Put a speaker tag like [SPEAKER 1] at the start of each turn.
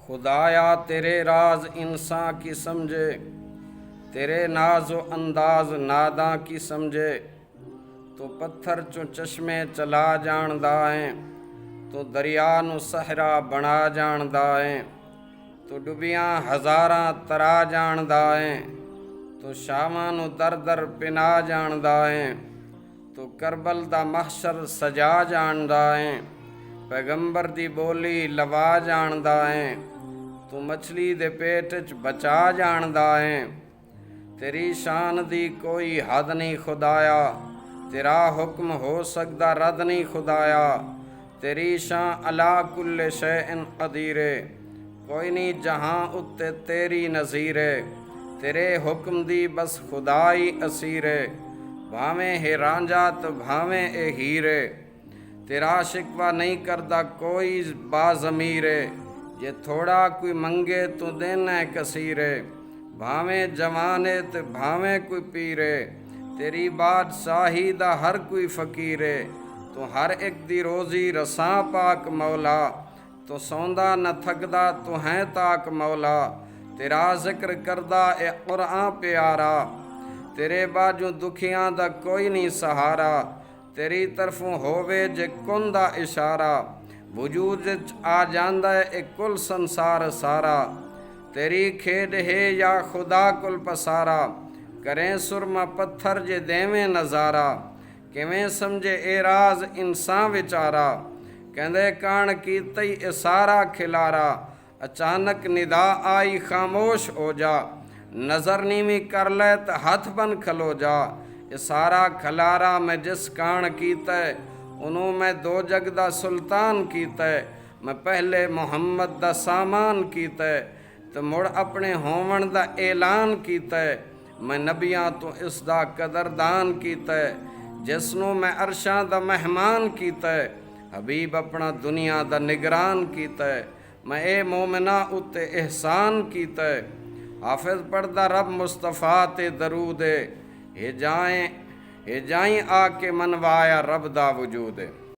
[SPEAKER 1] खुदाया तेरे राज इंसान की समझे, तेरे नाज़ो अंदाज नादा की समझे। तो पत्थर चो चश्मे चला जानदा है, तो दरिया नू सहरा बना जानदा है। तो डुबियां हज़ारां तरा जानदा है, तो शामां नू दर दर पिना जानदा है। तो करबल दा महशर सजा जानदा है, पैगंबर दी बोली लवा जानदा है। तू मछली दे पेट च बचा जानदा है, तेरी शान दी कोई हद नहीं खुदाया। तेरा हुक्म हो सकदा रद नहीं खुदाया, तेरी शान अला कुल्ले शैइन कदीरे। कोई नहीं जहां उत्ते तेरी नज़ीरे, तेरे हुक्म दी बस खुदाई असीरे। भावें हे रांझा तो भावें ए हीरे, तेरा शिकवा नहीं करदा कोई बाज़मीरे। जे थोड़ा कोई मंगे तो देना कसीरे, भावें जवाने ते भावें कोई पीरे। तेरी बादशाही दा हर कोई फ़कीरे, तो हर एक दी रोज़ी रसां पाक मौला। तो सौंदा न थकदा तो हैं ताक मौला, तेरा जिक्र करदा ए कुरान प्यारा। तेरे बाजू दुखियां दा कोई नहीं सहारा, तेरी तरफों होवे जे कुन दा इशारा। वजूद आ जांदा ए कुल संसार सारा, तेरी खेड है या खुदा कुल पसारा। करें सुरमा पत्थर जे देवें नज़ारा, किवें समझे ए राज इंसान विचारा। कहंदे कान कीते ए सारा खिलारा, अचानक निदा आई खामोश हो जा। नज़र नीवी कर ले तो हथ बन खलो जा। ये सारा खलारा मैं जिस कान कीता, उन्हों मैं दो जग दा सुल्तान कीता। मैं पहले मुहम्मद दा सामान कीता, तो मुड़ अपने होवन दा ऐलान कीता। मैं नबियां तो इस दा कदरदान कीता, जिसनों मैं अरशां दा मेहमान कीता। हबीब अपना दुनिया दा निगरान कीता, मैं ए मोमिना उत्ते एहसान कीता। हाफिज पढ़दा रब मुस्तफ़ा ते दरूद, हे जाएं आके मनवाया रब दा वजूद।